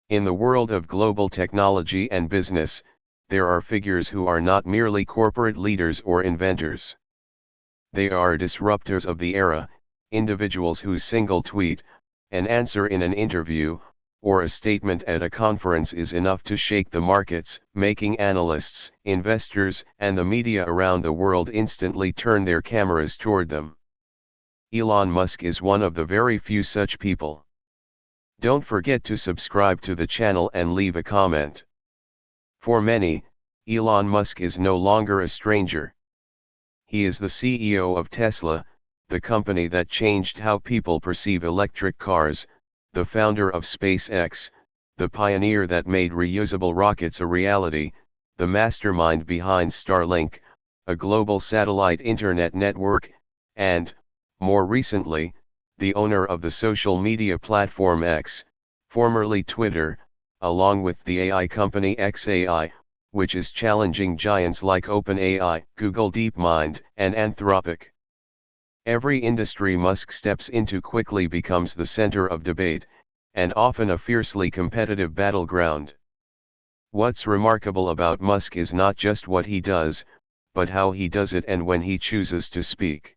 In the world of global technology and business, there are figures who are not merely corporate leaders or inventors. They are disruptors of the era, individuals whose single tweet, an answer in an interview, or a statement at a conference is enough to shake the markets, making analysts, investors, and the media around the world instantly turn their cameras toward them. Elon Musk is one of the very few such people. Don't forget to subscribe to the channel and leave a comment. For many, Elon Musk is no longer a stranger. He is the CEO of Tesla, the company that changed how people perceive electric cars, the founder of SpaceX, the pioneer that made reusable rockets a reality, the mastermind behind Starlink, a global satellite internet network, and, more recently, the owner of the social media platform X, formerly Twitter, along with the AI company XAI, which is challenging giants like OpenAI, Google DeepMind, and Anthropic. Every industry Musk steps into quickly becomes the center of debate, and often a fiercely competitive battleground. What's remarkable about Musk is not just what he does, but how he does it and when he chooses to speak.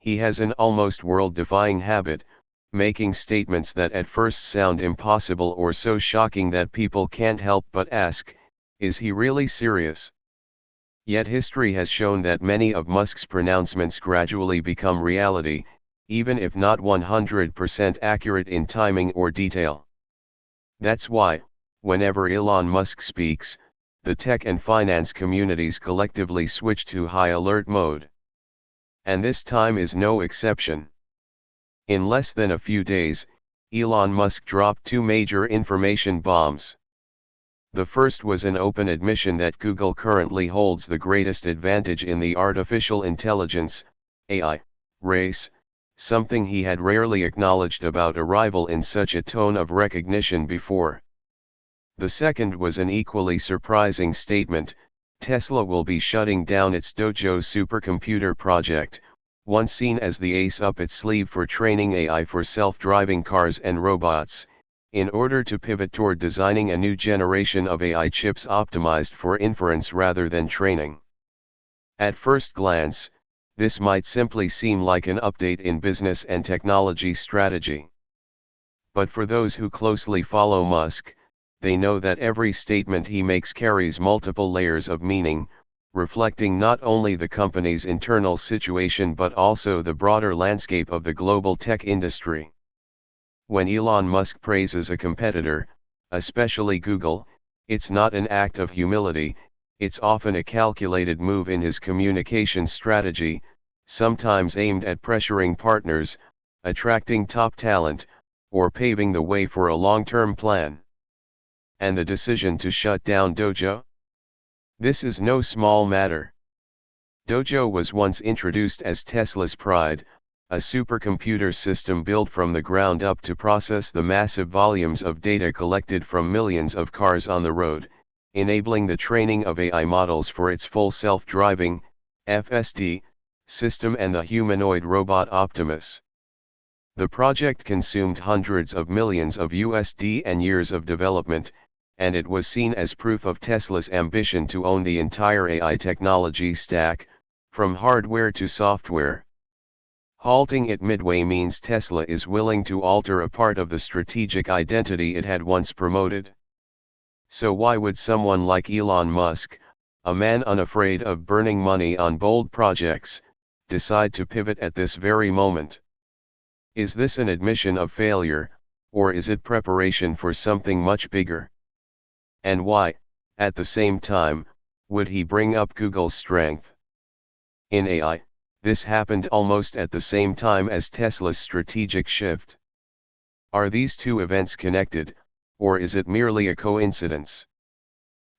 He has an almost world-defying habit, making statements that at first sound impossible or so shocking that people can't help but ask, is he really serious? Yet history has shown that many of Musk's pronouncements gradually become reality, even if not 100% accurate in timing or detail. That's why, whenever Elon Musk speaks, the tech and finance communities collectively switch to high alert mode. And this time is no exception. In less than a few days, Elon Musk dropped two major information bombs. The first was an open admission that Google currently holds the greatest advantage in the artificial intelligence, AI, race, something he had rarely acknowledged about a rival in such a tone of recognition before. The second was an equally surprising statement: Tesla will be shutting down its Dojo supercomputer project, once seen as the ace up its sleeve for training AI for self-driving cars and robots, in order to pivot toward designing a new generation of AI chips optimized for inference rather than training. At first glance, this might simply seem like an update in business and technology strategy. But for those who closely follow Musk, they know that every statement he makes carries multiple layers of meaning, reflecting not only the company's internal situation but also the broader landscape of the global tech industry. When Elon Musk praises a competitor, especially Google, it's not an act of humility, it's often a calculated move in his communication strategy, sometimes aimed at pressuring partners, attracting top talent, or paving the way for a long-term plan. And the decision to shut down Dojo? This is no small matter. Dojo was once introduced as Tesla's Pride, a supercomputer system built from the ground up to process the massive volumes of data collected from millions of cars on the road, enabling the training of AI models for its full self-driving, FSD, system and the humanoid robot Optimus. The project consumed hundreds of millions of USD and years of development, and it was seen as proof of Tesla's ambition to own the entire AI technology stack, from hardware to software. Halting it midway means Tesla is willing to alter a part of the strategic identity it had once promoted. So why would someone like Elon Musk, a man unafraid of burning money on bold projects, decide to pivot at this very moment? Is this an admission of failure, or is it preparation for something much bigger? And why, at the same time, would he bring up Google's strength? In AI, this happened almost at the same time as Tesla's strategic shift. Are these two events connected, or is it merely a coincidence?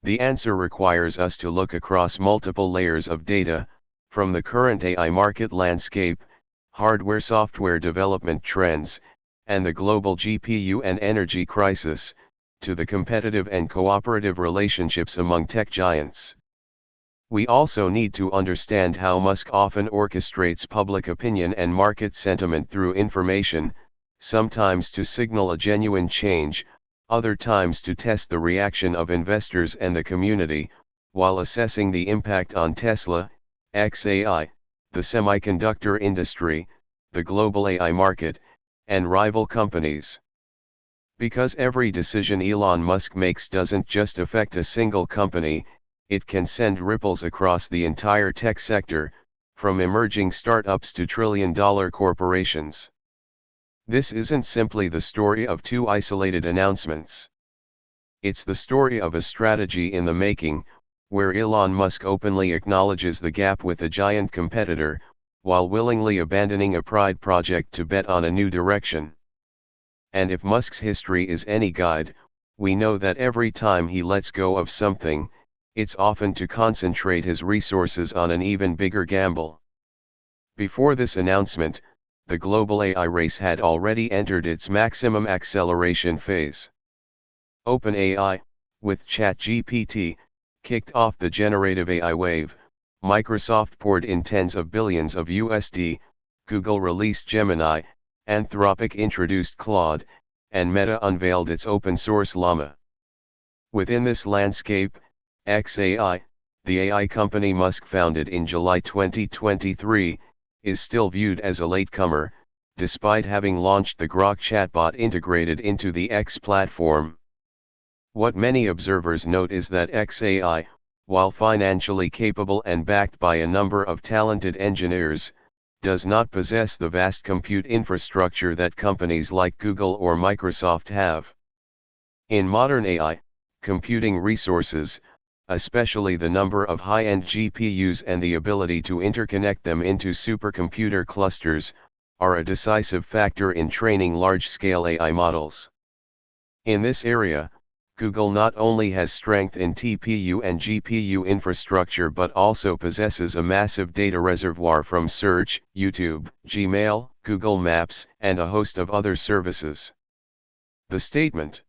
The answer requires us to look across multiple layers of data, from the current AI market landscape, hardware-software development trends, and the global GPU and energy crisis, to the competitive and cooperative relationships among tech giants. We also need to understand how Musk often orchestrates public opinion and market sentiment through information, sometimes to signal a genuine change, other times to test the reaction of investors and the community, while assessing the impact on Tesla, XAI, the semiconductor industry, the global AI market, and rival companies. Because every decision Elon Musk makes doesn't just affect a single company, it can send ripples across the entire tech sector, from emerging startups to trillion-dollar corporations. This isn't simply the story of two isolated announcements. It's the story of a strategy in the making, where Elon Musk openly acknowledges the gap with a giant competitor, while willingly abandoning a pride project to bet on a new direction. And if Musk's history is any guide, we know that every time he lets go of something, it's often to concentrate his resources on an even bigger gamble. Before this announcement, the global AI race had already entered its maximum acceleration phase. OpenAI, with ChatGPT, kicked off the generative AI wave. Microsoft poured in tens of billions of USD, Google released Gemini, Anthropic introduced Claude, and Meta unveiled its open-source Llama. Within this landscape, XAI, the AI company Musk founded in July 2023, is still viewed as a latecomer, despite having launched the Grok chatbot integrated into the X platform. What many observers note is that XAI, while financially capable and backed by a number of talented engineers, does not possess the vast compute infrastructure that companies like Google or Microsoft have. In modern AI, computing resources, especially the number of high-end GPUs and the ability to interconnect them into supercomputer clusters, are a decisive factor in training large-scale AI models. In this area, Google not only has strength in TPU and GPU infrastructure but also possesses a massive data reservoir from Search, YouTube, Gmail, Google Maps, and a host of other services. The statement.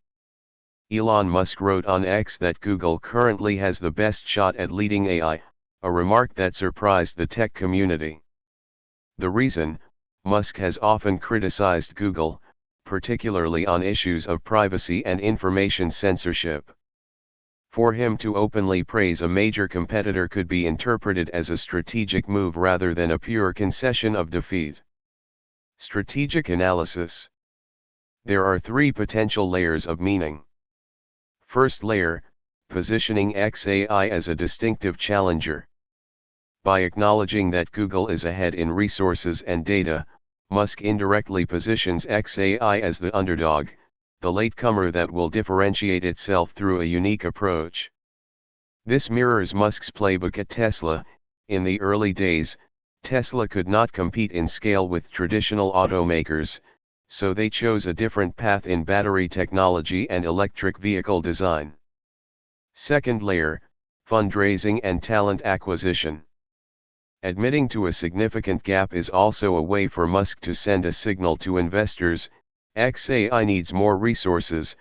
Elon Musk wrote on X that Google currently has the best shot at leading AI, a remark that surprised the tech community. The reason, Musk has often criticized Google, particularly on issues of privacy and information censorship. For him to openly praise a major competitor could be interpreted as a strategic move rather than a pure concession of defeat. Strategic analysis. There are three potential layers of meaning. First layer, positioning XAI as a distinctive challenger. By acknowledging that Google is ahead in resources and data, Musk indirectly positions XAI as the underdog, the latecomer that will differentiate itself through a unique approach. This mirrors Musk's playbook at Tesla. In the early days, Tesla could not compete in scale with traditional automakers, so they chose a different path in battery technology and electric vehicle design. Second layer, fundraising and talent acquisition. Admitting to a significant gap is also a way for Musk to send a signal to investors: XAI needs more resources,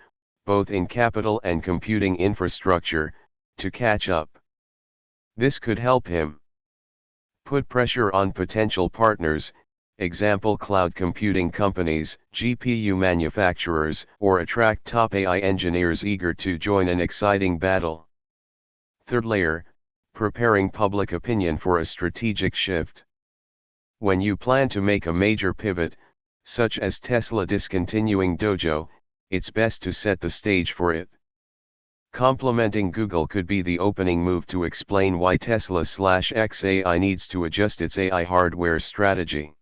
both in capital and computing infrastructure, to catch up. This could help him put pressure on potential partners, example cloud computing companies, GPU manufacturers, or attract top AI engineers eager to join an exciting battle. Third layer, preparing public opinion for a strategic shift. When you plan to make a major pivot, such as Tesla discontinuing Dojo, it's best to set the stage for it. Complementing Google could be the opening move to explain why Tesla/XAI needs to adjust its AI hardware strategy.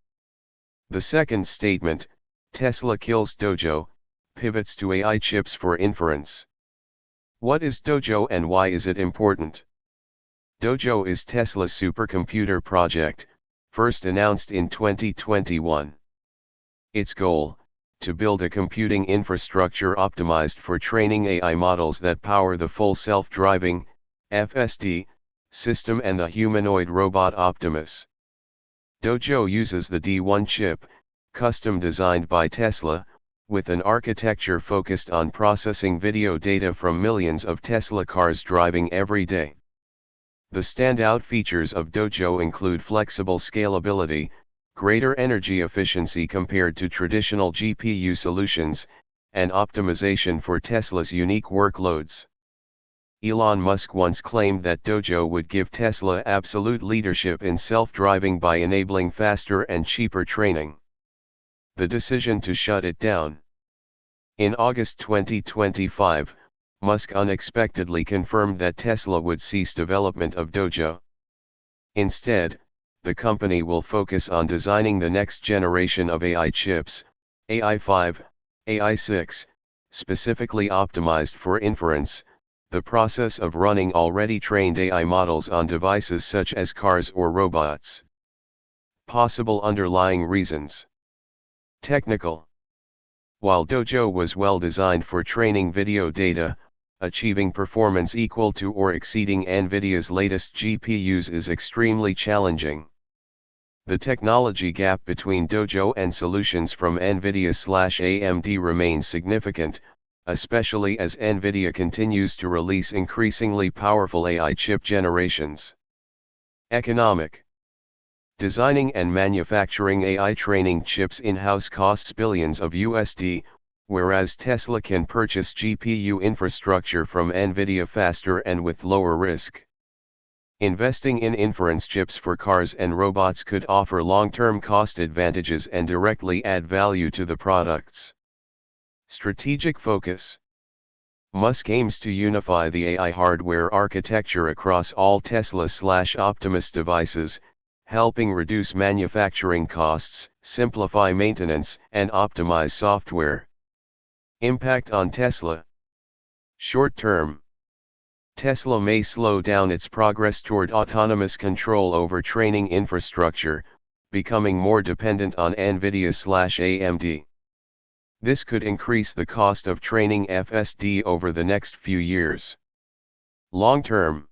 The second statement, Tesla kills Dojo, pivots to AI chips for inference. What is Dojo and why is it important? Dojo is Tesla's supercomputer project, first announced in 2021. Its goal, to build a computing infrastructure optimized for training AI models that power the full self-driving, FSD, system and the humanoid robot Optimus. Dojo uses the D1 chip, custom designed by Tesla, with an architecture focused on processing video data from millions of Tesla cars driving every day. The standout features of Dojo include flexible scalability, greater energy efficiency compared to traditional GPU solutions, and optimization for Tesla's unique workloads. Elon Musk once claimed that Dojo would give Tesla absolute leadership in self-driving by enabling faster and cheaper training. The decision to shut it down. In August 2025, Musk unexpectedly confirmed that Tesla would cease development of Dojo. Instead, the company will focus on designing the next generation of AI chips, AI5, AI6, specifically optimized for inference, the process of running already trained AI models on devices such as cars or robots. Possible underlying reasons. Technical. While Dojo was well designed for training video data, achieving performance equal to or exceeding NVIDIA's latest GPUs is extremely challenging. The technology gap between Dojo and solutions from NVIDIA/AMD remains significant, especially as NVIDIA continues to release increasingly powerful AI chip generations. Economic. Designing and manufacturing AI training chips in-house costs billions of USD, whereas Tesla can purchase GPU infrastructure from NVIDIA faster and with lower risk. Investing in inference chips for cars and robots could offer long-term cost advantages and directly add value to the products. Strategic focus. Musk aims to unify the AI hardware architecture across all Tesla/Optimus devices, helping reduce manufacturing costs, simplify maintenance, and optimize software. Impact on Tesla. Short term. Tesla may slow down its progress toward autonomous control over training infrastructure, becoming more dependent on NVIDIA/AMD. This could increase the cost of training FSD over the next few years. Long term.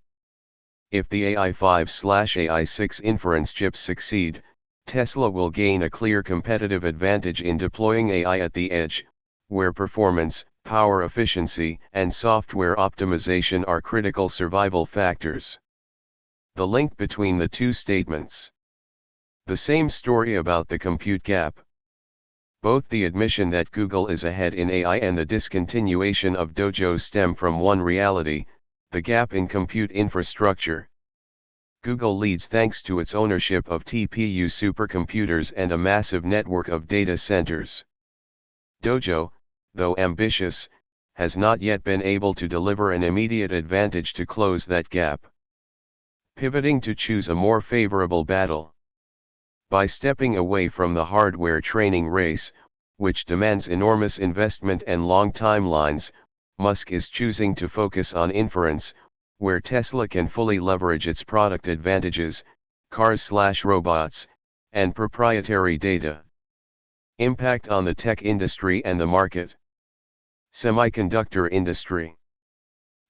If the AI5/AI6 inference chips succeed, Tesla will gain a clear competitive advantage in deploying AI at the edge, where performance, power efficiency, and software optimization are critical survival factors. The link between the two statements. The same story about the compute gap. Both the admission that Google is ahead in AI and the discontinuation of Dojo stem from one reality: the gap in compute infrastructure. Google leads thanks to its ownership of TPU supercomputers and a massive network of data centers. Dojo, though ambitious, has not yet been able to deliver an immediate advantage to close that gap. Pivoting to choose a more favorable battle. By stepping away from the hardware training race, which demands enormous investment and long timelines, Musk is choosing to focus on inference, where Tesla can fully leverage its product advantages, cars/robots, and proprietary data. Impact on the tech industry and the market. Semiconductor industry.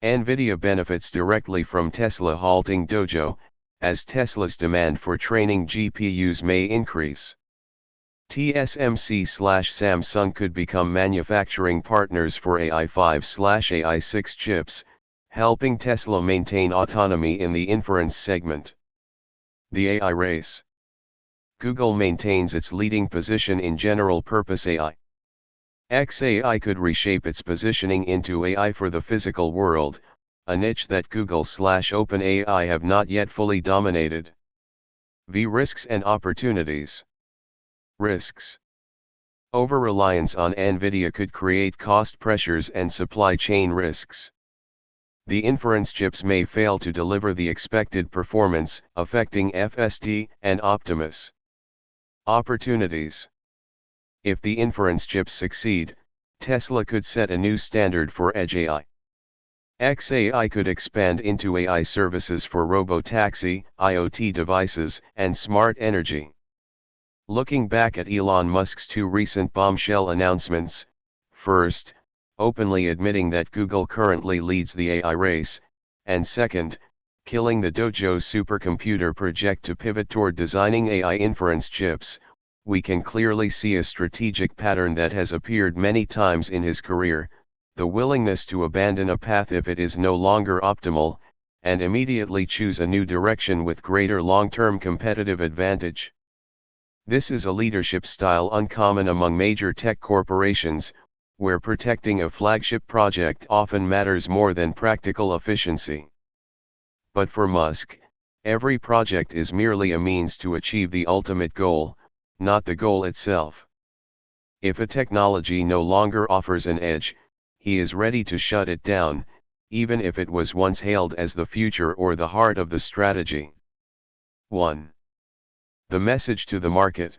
NVIDIA benefits directly from Tesla halting Dojo, as Tesla's demand for training GPUs may increase. TSMC/Samsung could become manufacturing partners for AI5/AI6 chips, helping Tesla maintain autonomy in the inference segment. The AI race. Google maintains its leading position in general-purpose AI. XAI could reshape its positioning into AI for the physical world, a niche that Google/OpenAI have not yet fully dominated. Risks and opportunities. Risks. Over-reliance on NVIDIA could create cost pressures and supply chain risks. The inference chips may fail to deliver the expected performance, affecting FSD and Optimus. Opportunities. If the inference chips succeed, Tesla could set a new standard for edge AI. XAI could expand into AI services for robotaxi, IoT devices, and smart energy. Looking back at Elon Musk's two recent bombshell announcements: first, openly admitting that Google currently leads the AI race, and second, killing the Dojo supercomputer project to pivot toward designing AI inference chips, we can clearly see a strategic pattern that has appeared many times in his career: the willingness to abandon a path if it is no longer optimal, and immediately choose a new direction with greater long-term competitive advantage. This is a leadership style uncommon among major tech corporations, where protecting a flagship project often matters more than practical efficiency. But for Musk, every project is merely a means to achieve the ultimate goal, not the goal itself. If a technology no longer offers an edge, he is ready to shut it down, even if it was once hailed as the future or the heart of the strategy. 1. The message to the market.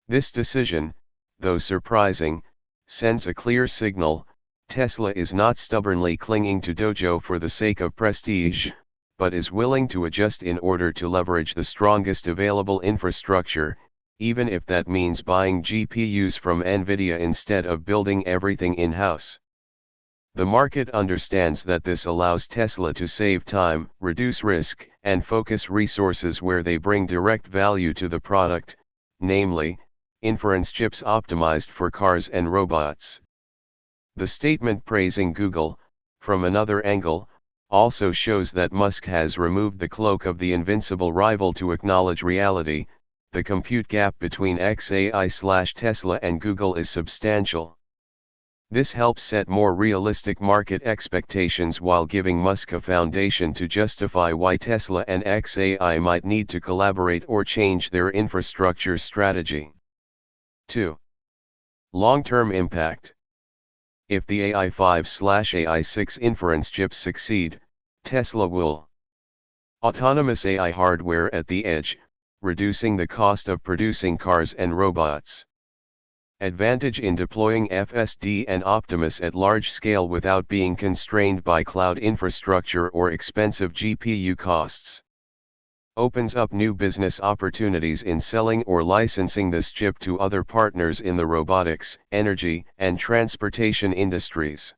This decision, though surprising, sends a clear signal. Tesla is not stubbornly clinging to Dojo for the sake of prestige, but is willing to adjust in order to leverage the strongest available infrastructure, even if that means buying GPUs from Nvidia instead of building everything in-house. The market understands that this allows Tesla to save time, reduce risk, and focus resources where they bring direct value to the product, namely, inference chips optimized for cars and robots. The statement praising Google, from another angle, also shows that Musk has removed the cloak of the invincible rival to acknowledge reality. The compute gap between xAI/Tesla and Google is substantial. This helps set more realistic market expectations while giving Musk a foundation to justify why Tesla and xAI might need to collaborate or change their infrastructure strategy. 2. Long-term impact. If the AI5/AI6 inference chips succeed, Tesla will autonomous AI hardware at the edge, reducing the cost of producing cars and robots. Advantage in deploying FSD and Optimus at large scale without being constrained by cloud infrastructure or expensive GPU costs. Opens up new business opportunities in selling or licensing this chip to other partners in the robotics, energy, and transportation industries.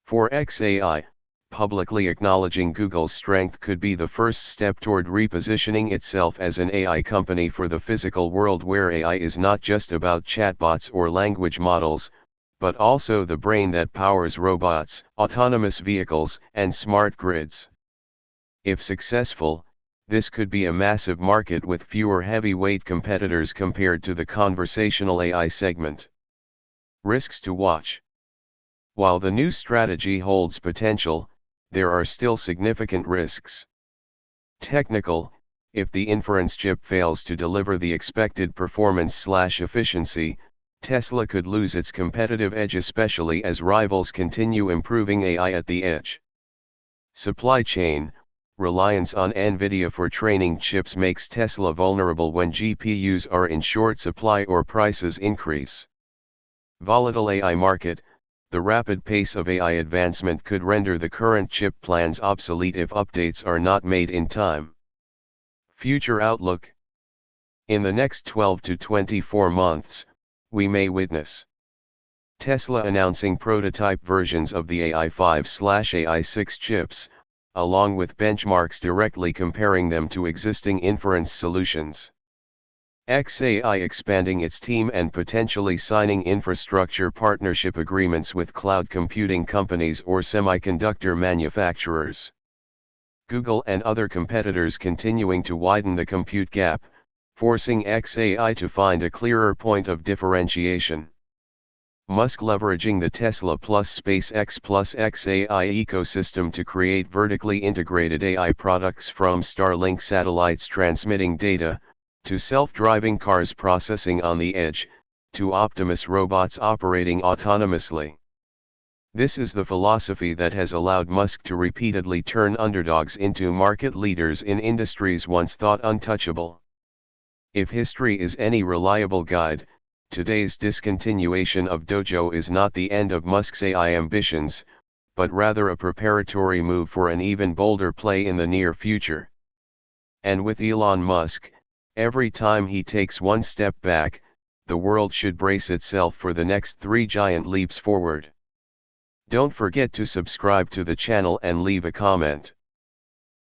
For xAI, publicly acknowledging Google's strength could be the first step toward repositioning itself as an AI company for the physical world where AI is not just about chatbots or language models, but also the brain that powers robots, autonomous vehicles, and smart grids. If successful, this could be a massive market with fewer heavyweight competitors compared to the conversational AI segment. Risks to watch. While the new strategy holds potential, there are still significant risks. Technical: if the inference chip fails to deliver the expected performance/efficiency, Tesla could lose its competitive edge, especially as rivals continue improving AI at the edge. Supply chain: reliance on Nvidia for training chips makes Tesla vulnerable when GPUs are in short supply or prices increase. Volatile AI market: the rapid pace of AI advancement could render the current chip plans obsolete if updates are not made in time. Future outlook: in the next 12 to 24 months, we may witness Tesla announcing prototype versions of the AI5/AI6 chips, along with benchmarks directly comparing them to existing inference solutions. xAI expanding its team and potentially signing infrastructure partnership agreements with cloud computing companies or semiconductor manufacturers. Google and other competitors continuing to widen the compute gap, forcing xAI to find a clearer point of differentiation. Musk leveraging the Tesla plus SpaceX plus xAI ecosystem to create vertically integrated AI products, from Starlink satellites transmitting data, to self-driving cars processing on the edge, to Optimus robots operating autonomously. This is the philosophy that has allowed Musk to repeatedly turn underdogs into market leaders in industries once thought untouchable. If history is any reliable guide, today's discontinuation of Dojo is not the end of Musk's AI ambitions, but rather a preparatory move for an even bolder play in the near future. And with Elon Musk, every time he takes one step back, the world should brace itself for the next 3 giant leaps forward. Don't forget to subscribe to the channel and leave a comment.